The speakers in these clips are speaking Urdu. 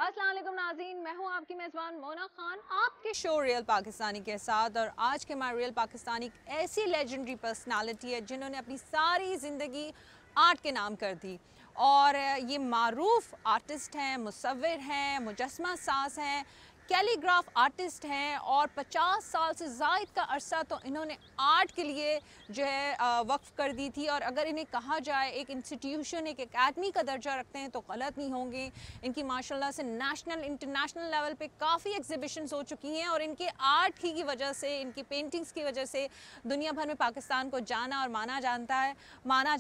السلام علیکم ناظرین، میں ہوں آپ کی میزبان مونا خان آپ کے شو ریئل پاکستانی کے ساتھ. اور آج کے ہمارے ریئل پاکستانی ایک ایسی لیجنڈری پرسنالٹی ہے جنہوں نے اپنی ساری زندگی آرٹ کے نام کر دی. اور یہ معروف آرٹسٹ ہیں، مصور ہیں، مجسمہ ساز ہیں، کیلی گراف آرٹسٹ ہیں، اور 50 سال سے زائد کا عرصہ تو انہوں نے آرٹ کے لیے جو ہے وقف کر دی تھی. اور اگر انہیں کہا جائے ایک انسٹیٹیوشن، ایک اکیڈمی کا درجہ رکھتے ہیں تو غلط نہیں ہوں گے. ان کی ماشاءاللہ سے نیشنل انٹرنیشنل لیول پہ کافی ایگزیبیشنز ہو چکی ہیں، اور ان کے آرٹ کی وجہ سے، ان کی پینٹنگز کی وجہ سے دنیا بھر میں پاکستان کو جانا اور مانا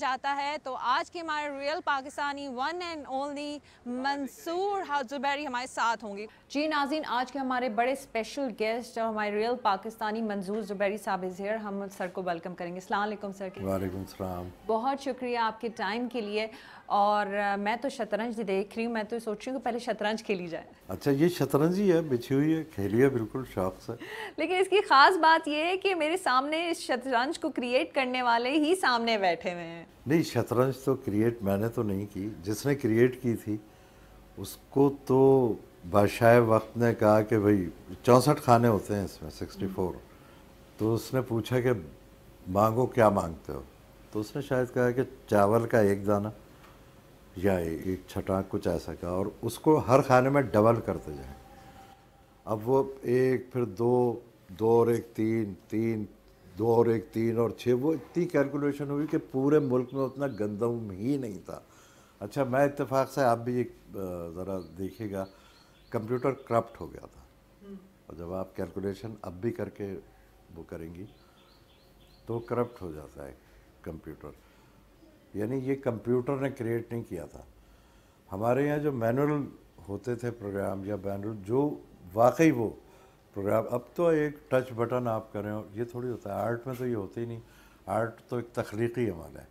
جاتا ہے. تو آج کے ہمارے real Pakistani one and only Mansoor Zubairi ہمارے ساتھ ہوں گے. جی ناظرین، آج کے ہمارے بڑے اسپیشل گیسٹ جو ہمارے ریئل پاکستانی منصور زبیری صاحب از ہیئر. ہم سر کو ویلکم کریں گے. السلام علیکم سر. وعلیکم السلام. بہت شکریہ آپ کے ٹائم کے لیے. اور میں تو شطرنج دیکھ رہی ہوں، میں تو سوچ رہی ہوں کہ پہلے شطرنج کھیلی جائے. اچھا، یہ شطرنج ہی ہے، بچھی ہوئی ہے، کھیلی ہے بالکل شوق سے. لیکن اس کی خاص بات یہ ہے کہ میرے سامنے اس شطرنج کو کریٹ کرنے والے ہی سامنے بیٹھے ہوئے ہیں. نہیں، شطرنج تو کریٹ میں نے تو نہیں کی، جس نے کریٹ کی تھی اس کو تو بادشاہ وقت نے کہا کہ بھئی 64 خانے ہوتے ہیں اس میں، 64. تو اس نے پوچھا کہ مانگو، کیا مانگتے ہو؟ تو اس نے شاید کہا کہ چاول کا ایک دانہ یا ایک چھٹا، کچھ ایسا کہا، اور اس کو ہر کھانے میں ڈبل کرتے جائیں. اب وہ ایک، پھر دو اور ایک تین، دو اور ایک تین اور 6، وہ اتنی کیلکولیشن ہوئی کہ پورے ملک میں اتنا گندم ہی نہیں تھا. اچھا، میں اتفاق سے، آپ بھی ذرا دیکھیے گا، کمپیوٹر کرپٹ ہو گیا تھا. اور جب آپ کیلکولیشن اب بھی کر کے وہ کریں گی تو کرپٹ ہو جاتا ہے کمپیوٹر. یعنی یہ کمپیوٹر نے کریٹ نہیں کیا تھا. ہمارے یہاں جو مینول ہوتے تھے پروگرام، یا مینول جو واقعی وہ پروگرام، اب تو ایک ٹچ بٹن آپ کریں، اور یہ تھوڑی ہوتا ہے. آرٹ میں تو یہ ہوتا ہی نہیں. آرٹ تو ایک تخلیقی عمل ہے.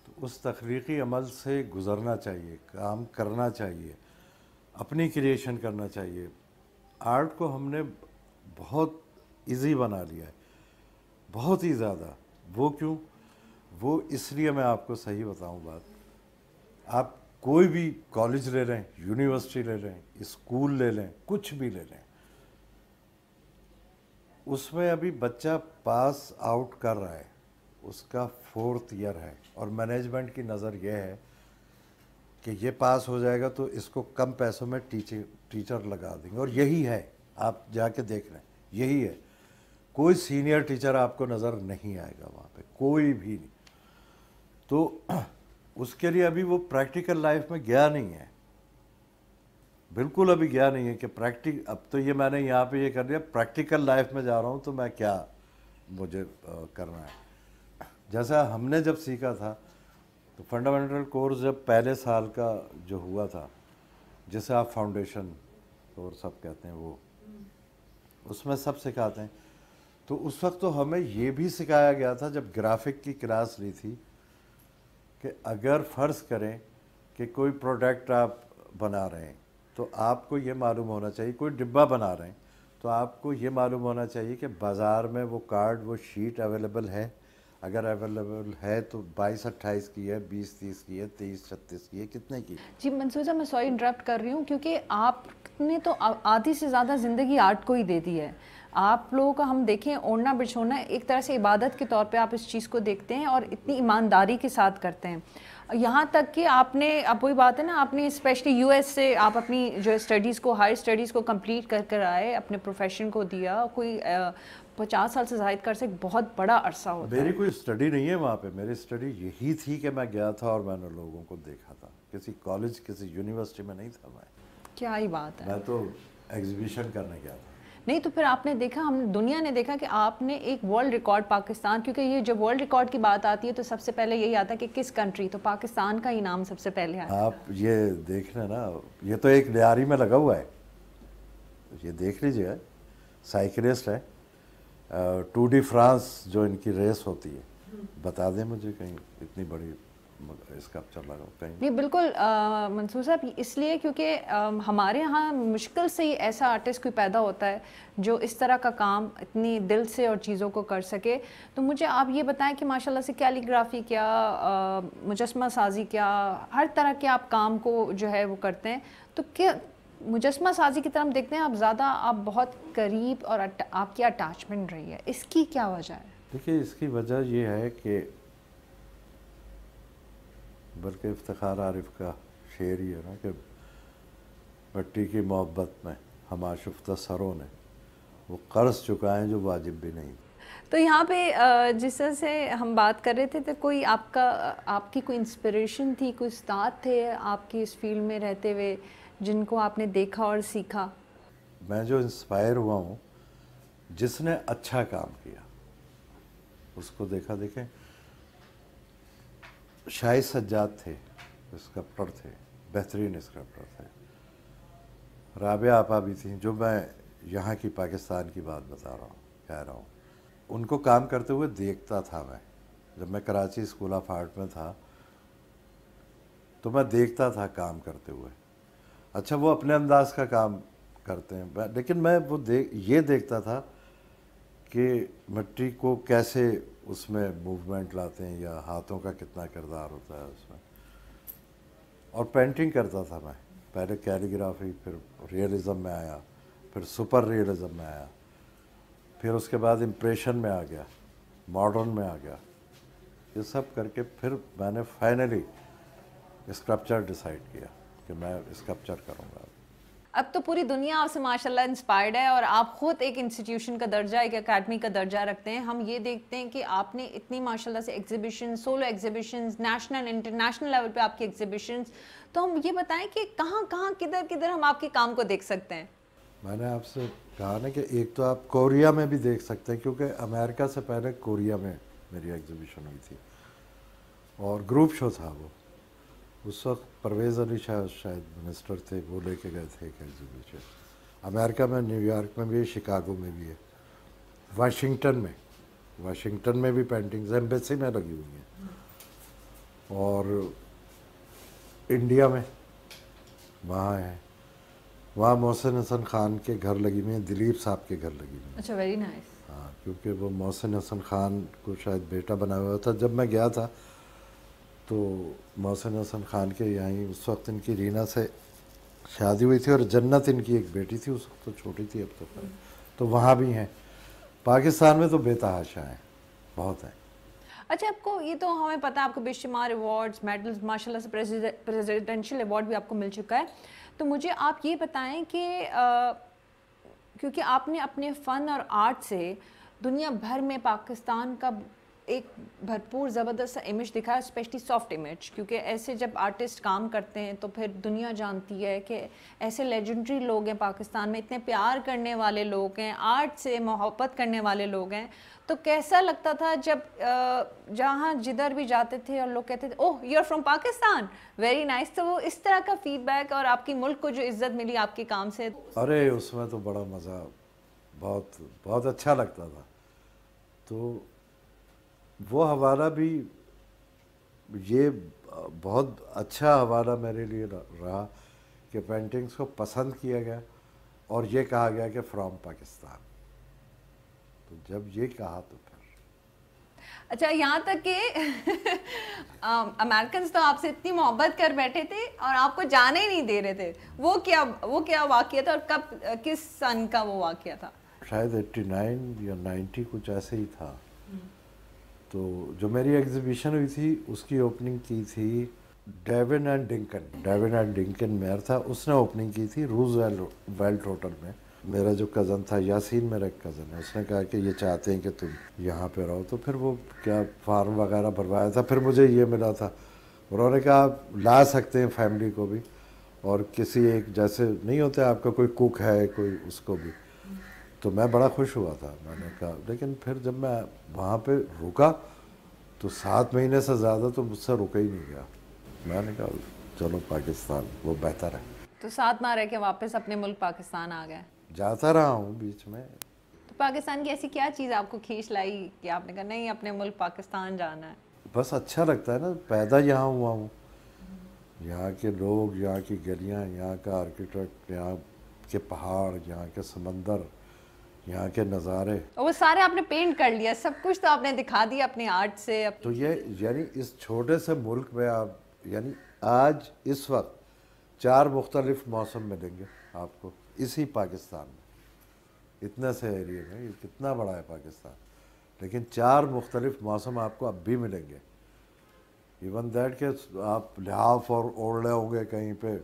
تو اس تخلیقی عمل سے گزرنا چاہیے، کام کرنا چاہیے، اپنی کریشن کرنا چاہیے. آرٹ کو ہم نے بہت ایزی بنا لیا ہے، بہت ہی زیادہ. وہ کیوں؟ وہ اس لیے، میں آپ کو صحیح بتاؤں بات. آپ کوئی بھی کالج لے لیں، یونیورسٹی لے لیں، اسکول لے لیں، کچھ بھی لے لیں، اس میں ابھی بچہ پاس آؤٹ کر رہا ہے، اس کا 4th ایئر ہے، اور مینجمنٹ کی نظر یہ ہے کہ یہ پاس ہو جائے گا تو اس کو کم پیسوں میں ٹیچر لگا دیں گے. اور یہی ہے، آپ جا کے دیکھ لیں، یہی ہے. کوئی سینئر ٹیچر آپ کو نظر نہیں آئے گا وہاں پہ، کوئی بھی نہیں. تو اس کے لیے ابھی وہ پریکٹیکل لائف میں گیا نہیں ہے، بالکل ابھی گیا نہیں ہے کہ اب تو یہ میں نے یہاں پہ یہ کر لیا، پریکٹیکل لائف میں جا رہا ہوں تو میں کیا مجھے کرنا ہے. جیسا ہم نے جب سیکھا تھا تو فنڈامنٹل کورس جب پہلے سال کا جو ہوا تھا، جسے آپ فاؤنڈیشن اور سب کہتے ہیں، وہ اس میں سب سکھاتے ہیں. تو اس وقت تو ہمیں یہ بھی سکھایا گیا تھا جب گرافک کی کلاس لی تھی کہ اگر فرض کریں کہ کوئی پروڈکٹ آپ بنا رہے ہیں تو آپ کو یہ معلوم ہونا چاہیے، کوئی ڈبہ بنا رہے ہیں تو آپ کو یہ معلوم ہونا چاہیے کہ بازار میں وہ کارڈ، وہ شیٹ اویلیبل ہے. اگر اویلیبل ہے تو 22-28 کی ہے، 20-30 کی ہے، 23-36 کی ہے، کتنے کی. جی منصور صاحب، میں سوری انٹرپٹ کر رہی ہوں، کیونکہ آپ نے تو آدھی سے زیادہ زندگی آرٹ کو ہی دے دی ہے. آپ لوگوں کا ہم دیکھیں اوڑھنا بچھونا ایک طرح سے عبادت کے طور پہ آپ اس چیز کو دیکھتے ہیں، اور اتنی ایمانداری کے ساتھ کرتے ہیں. یہاں تک کہ آپ نے، اب وہی بات ہے نا، آپ نے اسپیشلی یو ایس سے آپ اپنی جو اسٹڈیز کو، ہائر اسٹڈیز کو کمپلیٹ کر آئے، اپنے پروفیشن کو دیا. کوئی 50 سال سے زائد کا عرصہ، ایک بہت بڑا عرصہ ہوتا ہے. میری کوئی اسٹڈی نہیں ہے وہاں پہ. میری اسٹڈی یہی تھی کہ میں گیا تھا اور میں نے لوگوں کو دیکھا تھا. کسی کالج، کسی یونیورسٹی میں نہیں تھا میں. کیا ہی بات ہے. میں تو ایگزیبیشن کرنے گیا تھا. نہیں تو پھر آپ نے دیکھا، دنیا نے دیکھا کہ آپ نے ایک ورلڈ ریکارڈ پاکستان، کیونکہ یہ جب ورلڈ ریکارڈ کی بات آتی ہے تو سب سے پہلے یہی آتا ہے کہ کس کنٹری، تو پاکستان کا ہی نام سب سے پہلے آتا ہے. آپ یہ دیکھ لیں نا، یہ تو ایک لیاری میں لگا ہوا ہے، یہ دیکھ لیجیے. سائیکلسٹ ہے، ٹور ڈی فرانس جو ان کی ریس ہوتی ہے، بتا دیں مجھے کہیں اتنی بڑی اسکلپچر لگا کہیں. نہیں بالکل منصور صاحب، اس لیے کیونکہ ہمارے ہاں مشکل سے ہی ایسا آرٹسٹ کوئی پیدا ہوتا ہے جو اس طرح کا کام اتنی دل سے اور چیزوں کو کر سکے. تو مجھے آپ یہ بتائیں کہ ماشاءاللہ سے کیلی گرافی کیا، مجسمہ سازی کیا، ہر طرح کے آپ کام کو جو ہے وہ کرتے ہیں. تو مجسمہ سازی کی طرح ہم دیکھتے ہیں آپ زیادہ آپ بہت قریب اور آپ کی اٹیچمنٹ رہی ہے، اس کی کیا وجہ ہے؟ دیکھیے اس کی وجہ یہ ہے کہ بلکہ افتخار عارف کا شعر ہی ہے نا کہ مٹی کی محبت میں ہم آشفتہ سروں نے وہ قرض چکائیں جو واجب بھی نہیں. تو یہاں پہ جس طرح سے ہم بات کر رہے تھے تو کوئی آپ کی کوئی انسپریشن تھی، کوئی استاد تھے آپ کی اس فیلڈ میں رہتے ہوئے جن کو آپ نے دیکھا اور سیکھا؟ میں جو انسپائر ہوا ہوں جس نے اچھا کام کیا اس کو دیکھا. دیکھیں شاہد سجاد تھے، اسکرپٹر تھے، بہترین اسکرپٹر تھے. رابعہ آپا بھی تھیں جو میں یہاں کی پاکستان کی بات بتا رہا ہوں، کہہ رہا ہوں. ان کو کام کرتے ہوئے دیکھتا تھا میں. جب میں کراچی اسکول آف آرٹ میں تھا تو میں دیکھتا تھا کام کرتے ہوئے. اچھا وہ اپنے انداز کا کام کرتے ہیں لیکن میں وہ یہ دیکھتا تھا کہ مٹی کو کیسے اس میں موومنٹ لاتے ہیں یا ہاتھوں کا کتنا کردار ہوتا ہے اس میں. اور پینٹنگ کرتا تھا میں، پہلے کیلیگرافی، پھر ریئلزم میں آیا، پھر سپر ریئلزم میں آیا، پھر اس کے بعد امپریشن میں آ گیا، ماڈرن میں آ گیا. یہ سب کر کے پھر میں نے فائنلی اسکلپچر ڈیسائیڈ کیا کہ میں اسکلپچر کروں گا. اب تو پوری دنیا آپ سے ماشاءاللہ انسپائرڈ ہے اور آپ خود ایک انسٹیٹیوشن کا درجہ، ایک اکیڈمی کا درجہ رکھتے ہیں. ہم یہ دیکھتے ہیں کہ آپ نے اتنی ماشاءاللہ سے exhibition, solo exhibitions, national international level پہ آپ کی ایگزیبیشنز. تو ہم یہ بتائیں کہ کہاں کہاں کدھر کدھر ہم آپ کے کام کو دیکھ سکتے ہیں؟ میں نے آپ سے کہا نا کہ ایک تو آپ کوریا میں بھی دیکھ سکتے ہیں کیونکہ امریکہ سے پہلے کوریا میں میری ایگزیبیشن ہوئی تھی اور گروپ شو تھا وہ. اس وقت پرویز علی شاہ شاید منسٹر تھے، وہ لے کے گئے تھے ایک ایگزیبیشن. امریکہ میں نیو یارک میں بھی ہے، شکاگو میں بھی ہے، واشنگٹن میں بھی پینٹنگز ایمبیسی میں لگی ہوئی ہیں، اور انڈیا میں وہاں ہے. وہاں محسن حسن خان کے گھر لگی ہوئی ہیں، دلیپ صاحب کے گھر لگی ہوئی ہیں. اچھا، ویری نائس. ہاں کیونکہ وہ محسن حسن خان کو شاید بیٹا بنا ہوا تھا. جب میں گیا تھا تو محسن حسن خان کے یہیں اس وقت ان کی رینا سے شادی ہوئی تھی اور جنت ان کی ایک بیٹی تھی، اس وقت تو چھوٹی تھی، اب تو وہاں بھی ہیں. پاکستان میں تو بے تحاشا ہیں، بہت ہیں. اچھا، آپ کو یہ تو ہمیں پتہ ہے آپ کو بے شمار ایوارڈز، میڈلز، ماشاء اللہ سے پریزیڈنشیل ایوارڈ بھی آپ کو مل چکا ہے. تو مجھے آپ یہ بتائیں کہ کیونکہ آپ نے اپنے فن اور آرٹ سے دنیا بھر میں پاکستان کا ایک بھرپور زبردست سا امیج دکھا ہے، اسپیشلی سافٹ امیج. کیونکہ ایسے جب آرٹسٹ کام کرتے ہیں تو پھر دنیا جانتی ہے کہ ایسے لیجنڈری لوگ ہیں پاکستان میں، اتنے پیار کرنے والے لوگ ہیں، آرٹ سے محبت کرنے والے لوگ ہیں. تو کیسا لگتا تھا جب جہاں جدھر بھی جاتے تھے اور لوگ کہتے تھے oh you are from Pakistan, very nice. تو وہ اس طرح کا فیڈ بیک اور آپ کی ملک کو جو عزت ملی آپ کے کام سے؟ ارے اس میں تو بڑا مزہ، بہت بہت اچھا لگتا تھا. تو وہ حوالہ بھی، یہ بہت اچھا حوالہ میرے لیے رہا کہ پینٹنگز کو پسند کیا گیا اور یہ کہا گیا کہ فرام پاکستان. تو جب یہ کہا تو پھر اچھا، یہاں تک کہ امریکنز تو آپ سے اتنی محبت کر بیٹھے تھے اور آپ کو جانے ہی نہیں دے رہے تھے. وہ کیا واقعہ تھا اور کب، کس سن کا وہ واقعہ تھا؟ شاید 89 یا 90 کچھ ایسے ہی تھا. تو جو میری ایگزیبیشن ہوئی تھی اس کی اوپننگ کی تھی ڈیون اینڈ ڈنکن میئر تھا، اس نے اوپننگ کی تھی روز ویلٹ ہوٹل میں. میرا جو کزن تھا یاسین، میرا ایک کزن ہے، اس نے کہا کہ یہ چاہتے ہیں کہ تم یہاں پہ رہو. تو پھر وہ کیا فارم وغیرہ بھروایا تھا، پھر مجھے یہ ملا تھا. انہوں نے کہا آپ لا سکتے ہیں فیملی کو بھی، اور کسی ایک جیسے نہیں ہوتے آپ کا کوئی کوک ہے کوئی، اس کو بھی. تو میں بڑا خوش ہوا تھا. میں نے کہا، لیکن پھر جب میں وہاں پہ رکا تو 7 مہینے سے زیادہ تو مجھ سے رکا ہی نہیں گیا. میں نے کہا چلو پاکستان وہ بہتر ہے. تو 7 ماہ رہ کے واپس اپنے ملک پاکستان آ گئے؟ جاتا رہا ہوں بیچ میں. تو پاکستان کی ایسی کیا چیز آپ کو کھینچ لائی کہ آپ نے کہا نہیں اپنے ملک پاکستان جانا ہے؟ بس اچھا لگتا ہے نا، پیدا یہاں ہوا ہوں، یہاں کے لوگ، یہاں کی گلیاں، یہاں کا آرکیٹیکٹ، یہاں کے پہاڑ، یہاں کے سمندر، یہاں کے نظارے. اور وہ سارے آپ نے پینٹ کر لیا، سب کچھ تو آپ نے دکھا دیا اپنے آرٹ سے. تو یہ یعنی اس چھوٹے سے ملک میں آپ، یعنی آج اس وقت 4 مختلف موسم ملیں گے آپ کو اسی پاکستان میں، اتنے سے ایریے میں، یہ کتنا بڑا ہے پاکستان، لیکن 4 مختلف موسم آپ کو اب بھی ملیں گے. ایون دیٹ کہ آپ لحاف اور اوڑھے ہوں گے کہیں پہ،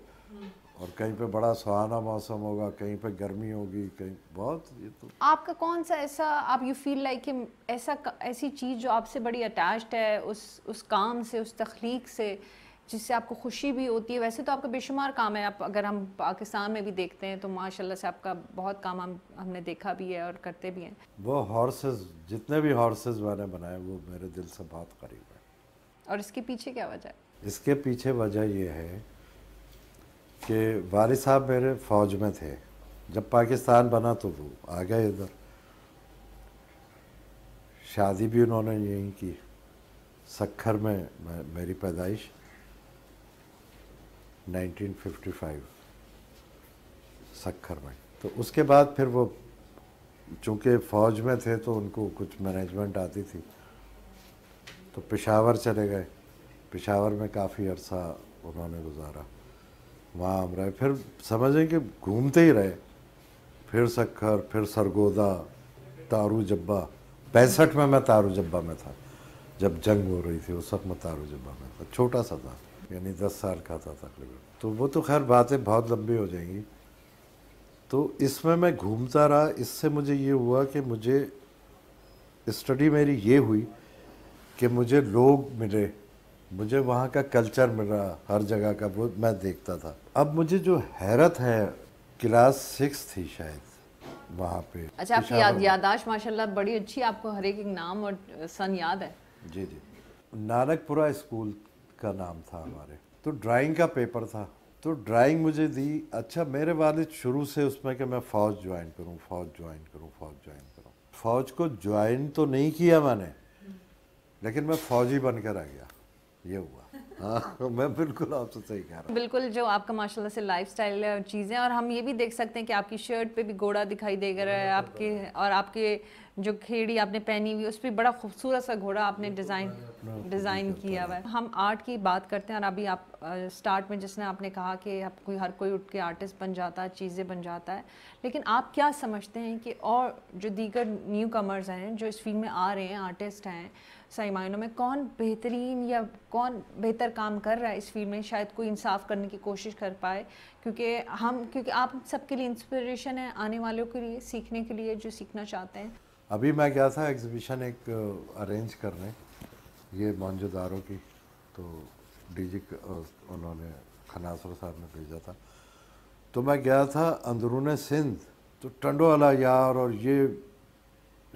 اور کہیں پہ بڑا سہانا موسم ہوگا، کہیں پہ گرمی ہوگی، کہیں بہت. یہ تو آپ کا کون سا ایسا آپ یو فیل لائک کہ ایسی چیز جو آپ سے بڑی اٹیچڈ ہے اس کام سے، اس تخلیق سے، جس سے آپ کو خوشی بھی ہوتی ہے؟ ویسے تو آپ کا بے شمار کام ہے، آپ اگر ہم پاکستان میں بھی دیکھتے ہیں تو ماشاء اللہ سے آپ کا بہت کام ہم نے دیکھا بھی ہے اور کرتے بھی ہیں. وہ ہارسز، جتنے بھی ہارسز میں نے بنائے وہ میرے دل سے بہت قریب ہے. اور اس کے پیچھے کیا وجہ ہے؟ اس کے پیچھے وجہ یہ ہے کہ والد صاحب میرے فوج میں تھے. جب پاکستان بنا تو وہ آ گئے ادھر، شادی بھی انہوں نے یہیں کی، سکھر میں میری پیدائش 1955 سکھر میں. تو اس کے بعد پھر وہ چونکہ فوج میں تھے تو ان کو کچھ مینجمنٹ آتی تھی، تو پشاور چلے گئے. پشاور میں کافی عرصہ انہوں نے گزارا، وہاں ہم رہے. پھر سمجھیں کہ گھومتے ہی رہے، پھر سکھر، پھر سرگودا، تارو جبہ. 65 میں تارو جبہ میں تھا جب جنگ ہو رہی تھی، اس وقت میں تارو جبہ میں تھا، چھوٹا سا تھا، یعنی 10 سال کا تھا تقریباً. تو وہ تو خیر باتیں بہت لمبی ہو جائیں گی. تو اس میں گھومتا رہا. اس سے مجھے یہ ہوا کہ مجھے اسٹڈی میری یہ ہوئی کہ مجھے لوگ ملے، مجھے وہاں کا کلچر ملا، ہر جگہ کا وہ میں دیکھتا تھا. اب مجھے جو حیرت ہے، کلاس 6 تھی شاید وہاں پہ. اچھا، آپ کی یادداشت ماشاء اللہ بڑی اچھی، آپ کو ہر ایک نام اور سن یاد ہے. جی جی. نانک پورہ اسکول کا نام تھا ہمارے. تو ڈرائنگ کا پیپر تھا، تو ڈرائنگ مجھے دی. اچھا، میرے والد شروع سے اس میں کہ میں فوج جوائن کروں، فوج جوائن کروں، فوج جوائن کروں. فوج کو جوائن تو نہیں کیا میں نے، لیکن میں فوجی بن کر آ گیا. یہ ہوا. ہاں، میں بالکل آپ سے صحیح کہہ رہا ہوں. بالکل، جو آپ کا ماشاء اللہ سے لائف سٹائل ہے اور چیزیں، اور ہم یہ بھی دیکھ سکتے ہیں کہ آپ کی شرٹ پہ بھی گھوڑا دکھائی دے رہا ہے آپ کے، اور آپ کے جو کھیڑی آپ نے پہنی ہوئی اس پہ بڑا خوبصورت سا گھوڑا آپ نے ڈیزائن کیا ہوا ہے. ہم آرٹ کی بات کرتے ہیں، اور ابھی آپ سٹارٹ میں جس نے آپ نے کہا کہ ہر کوئی اٹھ کے آرٹسٹ بن جاتا ہے، چیزیں بن جاتا ہے، لیکن آپ کیا سمجھتے ہیں کہ اور جو دیگر نیو کمرز ہیں جو اس فیلڈ میں آ رہے ہیں، آرٹسٹ ہیں صحیح معنوں میں، کون بہترین یا کون بہتر کام کر رہا ہے اس فیلڈ میں؟ شاید کوئی انصاف کرنے کی کوشش کر پائے، کیونکہ آپ سب کے لیے انسپریشن ہے، آنے والوں کے لیے سیکھنے کے لیے جو سیکھنا چاہتے ہیں. ابھی میں گیا تھا ایگزیبیشن ایک ارینج کرنے، یہ موہنجو-داڑو کی، تو ڈی جی انہوں نے، خناسر صاحب نے بھیجا تھا. تو میں گیا تھا اندرون سندھ، تو ٹنڈو والا یار، اور یہ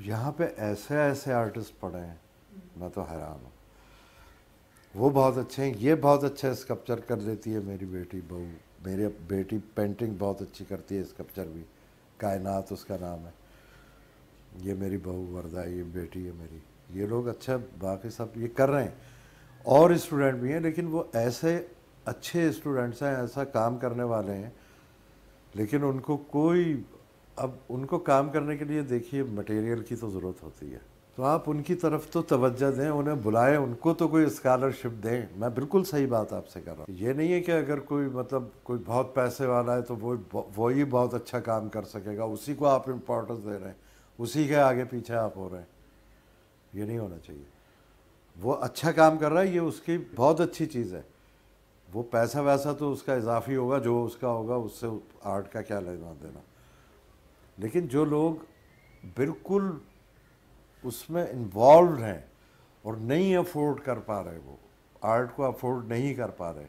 یہاں پہ ایسے ایسے آرٹسٹ پڑے ہیں، میں تو حیران ہوں. وہ بہت اچھے ہیں. یہ بہت اچھا اسکلپچر کر لیتی ہے میری بیٹی بہو. میری بیٹی پینٹنگ بہت اچھی کرتی ہے، اسکلپچر بھی، کائنات اس کا نام ہے. یہ میری بہو وردہ ہے، یہ بیٹی ہے میری. یہ لوگ اچھا، باقی سب یہ کر رہے ہیں، اور اسٹوڈنٹ بھی ہیں، لیکن وہ ایسے اچھے اسٹوڈنٹس ہیں، ایسا کام کرنے والے ہیں، لیکن ان کو اب ان کو کام کرنے کے لیے دیکھیے مٹیریل کی تو ضرورت ہوتی ہے. تو آپ ان کی طرف تو توجہ دیں، انہیں بلائیں، ان کو تو کوئی اسکالرشپ دیں. میں بالکل صحیح بات آپ سے کر رہا ہوں. یہ نہیں ہے کہ اگر کوئی کوئی بہت پیسے والا ہے تو وہی بہت اچھا کام کر سکے گا، اسی کو آپ امپورٹنس دے رہے ہیں، اسی کے آگے پیچھے آپ ہو رہے ہیں. یہ نہیں ہونا چاہیے. وہ اچھا کام کر رہا ہے، یہ اس کی بہت اچھی چیز ہے. وہ پیسہ ویسا تو اس کا اضافی ہوگا، جو اس کا ہوگا، اس سے آرٹ کا کیا لینا دینا. لیکن جو لوگ بالکل اس میں انوالوڈ ہیں اور نہیں افورڈ کر پا رہے، وہ آرٹ کو افورڈ نہیں کر پا رہے،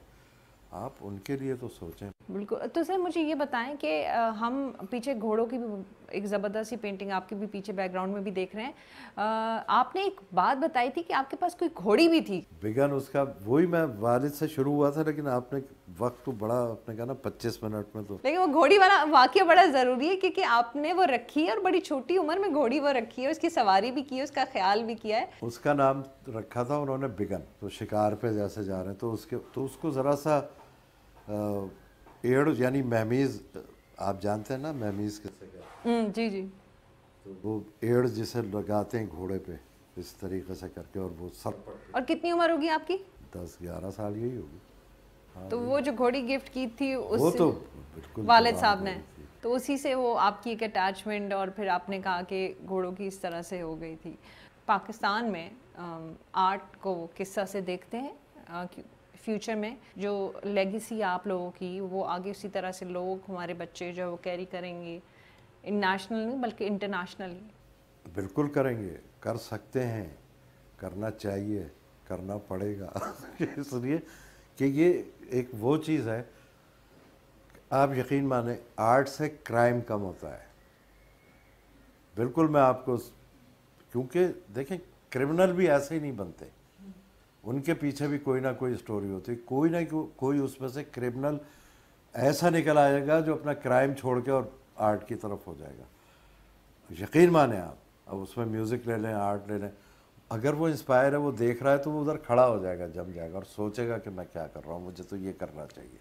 آپ ان کے لیے تو سوچیں. بالکل. تو سر مجھے یہ بتائیں کہ ہم پیچھے گھوڑوں کی بھی ایک زبردست سی پینٹنگ آپ کے بھی پیچھے بیک گراؤنڈ میں بھی دیکھ رہے ہیں. آپ نے ایک بات بتائی تھی کہ آپ کے پاس کوئی گھوڑی بھی تھی. بگن اس کا وہی میں والد سے شروع ہوا تھا، لیکن آپ نے وقت تو بڑا، آپ نے کہا نا 25 منٹ میں. تو لیکن وہ گھوڑی والا واقعہ بڑا ضروری ہے، کیونکہ آپ نے وہ رکھی ہے اور بڑی چھوٹی عمر میں گھوڑی وہ رکھی ہے، اس کی سواری بھی کی ہے، اس کا خیال بھی کیا ہے. اس کا نام رکھا تھا انہوں نے بگن. تو شکار پہ جیسے جا رہے ہیں تو اس کو ذرا سا ایڑ، یعنی مہمیز، آپ جانتے ہیں نا مہمیز کسے کہتے ہیں؟ جی جی. تو وہ ایڑ جسے لگاتے ہیں گھوڑے پہ اس طریقے سے کر کے، اور وہ سر پر. اور کتنی عمر ہوگی آپ کی؟ 10-11 سال یہی ہوگی. تو وہ جو گھوڑی گفٹ کی تھی وہ اس تو بالکل والد صاحب نے، جوان گھوڑی تھی۔ تو اسی سے وہ آپ کی ایک اٹیچمنٹ، اور پھر آپ نے کہا کہ گھوڑوں کی اس طرح سے ہو گئی تھی۔ پاکستان میں آرٹ کو کس طرح سے دیکھتے ہیں فیوچر میں، جو لیگیسی آپ لوگوں کی وہ آگے اسی طرح سے لوگ ہمارے بچے جو وہ کیری کریں گے، نیشنل نہیں بلکہ انٹرنیشنلی؟ بالکل کریں گے، کر سکتے ہیں، کرنا چاہیے، کرنا پڑے گا اس لیے کہ یہ ایک وہ چیز ہے، آپ یقین مانیں آرٹ سے کرائم کم ہوتا ہے۔ بالکل میں آپ کو، کیونکہ دیکھیں کرمنل بھی ایسے ہی نہیں بنتے، ان کے پیچھے بھی کوئی نہ کوئی سٹوری ہوتی ہے، کوئی نہ کوئی اس میں سے کرمنل ایسا نکل آئے گا جو اپنا کرائم چھوڑ کے اور آرٹ کی طرف ہو جائے گا۔ یقین مانیں آپ، اب اس میں میوزک لے لیں، آرٹ لے لیں، اگر وہ انسپائر ہے، وہ دیکھ رہا ہے تو وہ ادھر کھڑا ہو جائے گا، جم جائے گا اور سوچے گا کہ میں کیا کر رہا ہوں، مجھے تو یہ کرنا چاہیے۔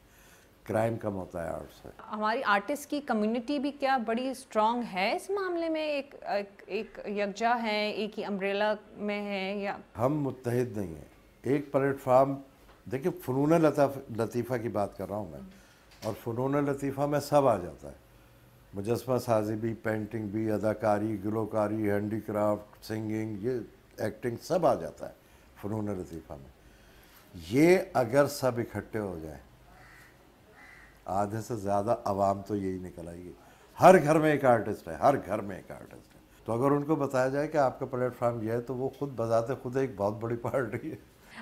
کرائم کم ہوتا ہے آرٹ سے۔ ہماری آرٹسٹ کی کمیونٹی بھی کیا بڑی اسٹرانگ ہے اس معاملے میں، ایک یکجا ہے، ایک ہی امبریلا میں ہے، یا ہم متحد نہیں ہیں، ایک پلیٹ فارم؟ دیکھیں فنون لطیفہ کی بات کر رہا ہوں میں، اور فنون لطیفہ میں سب آ جاتا ہے، مجسمہ سازی بھی، پینٹنگ بھی، اداکاری، گلوکاری، ہینڈی کرافٹ، سنگنگ، یہ ایکٹنگ سب آ جاتا ہے فنون لطیفہ میں۔ یہ اگر سب اکٹھے ہو جائیں، آدھے سے زیادہ عوام تو یہی نکل آئے گی۔ ہر گھر میں ایک آرٹسٹ ہے، ہر گھر میں ایک آرٹسٹ ہے، تو اگر ان کو بتایا جائے کہ آپ کا پلیٹ فارم یہ ہے تو وہ خود بذات خود ایک بہت بڑی پارٹی ہے۔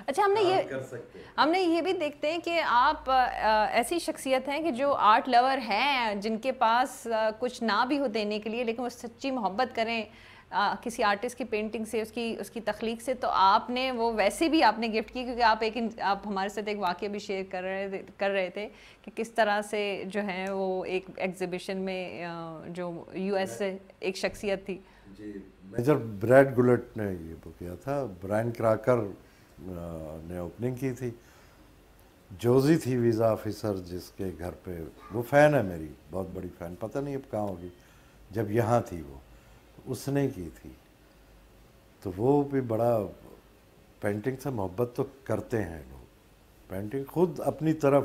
اچھا ہم نے یہ بھی دیکھتے ہیں کہ آپ ایسی شخصیت ہیں کہ جو آرٹ لور ہیں، جن کے پاس کچھ نہ بھی ہو دینے کے لیے، لیکن وہ سچی محبت کریں کسی آرٹسٹ کی پینٹنگ سے، اس کی تخلیق سے، تو آپ نے وہ ویسے بھی آپ نے گفٹ کی، کیونکہ آپ ہمارے ساتھ ایک واقعہ بھی شیئر کر رہے تھے کہ کس طرح سے جو ہے وہ ایک ایگزیبیشن میں جو یو ایس سے ایک شخصیت تھی۔ جی، میجر بریڈ گلٹ نے یہ وہ کیا تھا، برائن کراکر نے اوپننگ کی تھی، جوزی تھی ویزا آفیسر، جس کے گھر پہ وہ فین ہے میری، بہت بڑی فین، پتہ نہیں اب کہاں ہوگی، جب یہاں تھی وہ اس نے کی تھی، تو وہ بھی بڑا پینٹنگ سے محبت تو کرتے ہیں لوگ، پینٹنگ خود اپنی طرف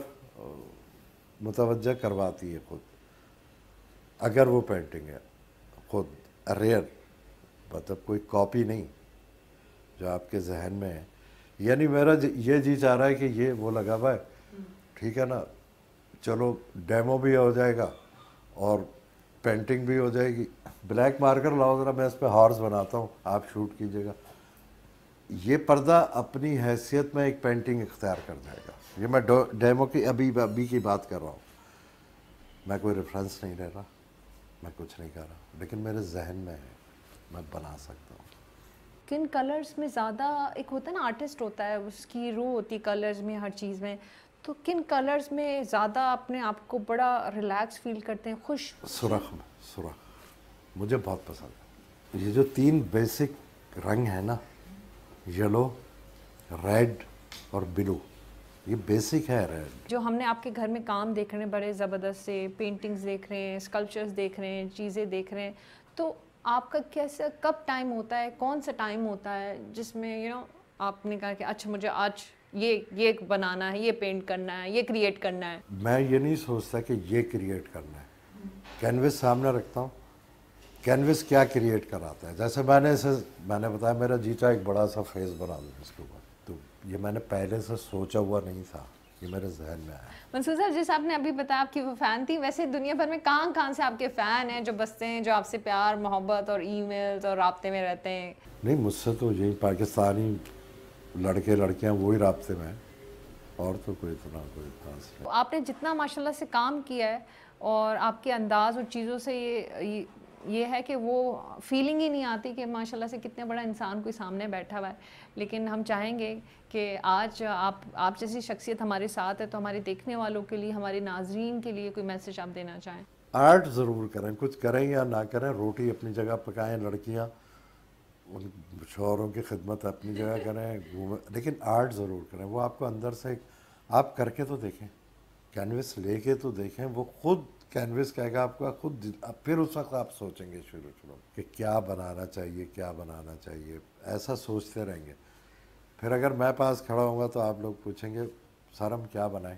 متوجہ کرواتی ہے خود، اگر وہ پینٹنگ ہے خود ریئر، مطلب کوئی کاپی نہیں جو آپ کے ذہن میں ہے۔ یعنی میرا یہ جی چاہ رہا ہے کہ یہ وہ لگا ہوا ہے، ٹھیک ہے نا، چلو ڈیمو بھی ہو جائے گا اور پینٹنگ بھی ہو جائے گی، بلیک مارکر لاؤ ذرا، میں اس پہ ہارس بناتا ہوں، آپ شوٹ کیجیے گا۔ یہ پردہ اپنی حیثیت میں ایک پینٹنگ اختیار کر جائے گا۔ یہ میں ڈیمو کی ابھی کی بات کر رہا ہوں، میں کوئی ریفرنس نہیں لے رہا، میں کچھ نہیں کر رہا، لیکن میرے ذہن میں ہے، میں بنا سکتا ہوں۔ کن کلرز میں زیادہ، ایک ہوتا ہے نا آرٹسٹ ہوتا ہے، اس کی روح ہوتی ہے کلرز میں، ہر چیز میں، تو کن کلرز میں زیادہ اپنے آپ کو بڑا ریلیکس فیل کرتے ہیں، خوش؟ سرخ میں، سرخ مجھے بہت پسند ہے۔ یہ جو 3 بیسک رنگ ہیں نا، یلو، ریڈ اور بلو، یہ بیسک ہے ریڈ۔ جو ہم نے آپ کے گھر میں کام دیکھ رہے ہیں بڑے زبردست سے، پینٹنگز دیکھ رہے ہیں، اسکلپچرز دیکھ رہے ہیں، چیزیں دیکھ رہے ہیں، تو آپ کا کیسا کب ٹائم ہوتا ہے، کون سا ٹائم ہوتا ہے جس میں آپ نے کہا کہ اچھا مجھے آج یہ بنانا ہے، یہ پینٹ کرنا ہے، یہ کریٹ کرنا ہے؟ میں یہ نہیں سوچتا کہ یہ کریٹ کرنا ہے، کینوس سامنے رکھتا ہوں، کینوس کیا کریٹ کراتا ہے، جیسے میں نے بتایا میرا جیتا ایک بڑا سا فیس بنا دوں اس کے اوپر، تو یہ میں نے پہلے سے سوچا ہوا نہیں تھا، یہ میرے ذہن میں آیا۔ منصور صاحب، جیسے آپ نے ابھی بتایا آپ کی وہ فین تھی، ویسے دنیا بھر میں کہاں سے آپ کے فین ہیں جو بستے ہیں، جو آپ سے پیار محبت اور ای میلز اور رابطے میں رہتے ہیں؟ نہیں، مجھ سے تو یہی پاکستانی لڑکے لڑکیاں وہی رابطے میں ہیں، اور تو کوئی اتنا کوئی خاص نہیں۔ آپ نے جتنا ماشاءاللہ سے کام کیا ہے، اور آپ کے انداز اور چیزوں سے یہ ہے کہ وہ فیلنگ ہی نہیں آتی کہ ماشاءاللہ سے کتنے بڑا انسان کوئی سامنے بیٹھا ہوا ہے، لیکن ہم چاہیں گے کہ آج آپ جیسی شخصیت ہمارے ساتھ ہے، تو ہمارے دیکھنے والوں کے لیے، ہمارے ناظرین کے لیے کوئی میسج آپ دینا چاہیں؟ آرٹ ضرور کریں، کچھ کریں یا نہ کریں، روٹی اپنی جگہ پکائیں، لڑکیاں ان شوہروں کی خدمت اپنی جگہ کریں، گھومیں، لیکن آرٹ ضرور کریں۔ وہ آپ کو اندر سے آپ کر کے تو دیکھیں، کینوس لے کے تو دیکھیں، وہ خود کینوس کہے گا آپ کا، خود پھر اس وقت آپ سوچیں گے شروع کہ کیا بنانا چاہیے، کیا بنانا چاہیے، ایسا سوچتے رہیں گے۔ پھر اگر میں پاس کھڑا ہوں گا تو آپ لوگ پوچھیں گے سر ہم کیا بنائیں،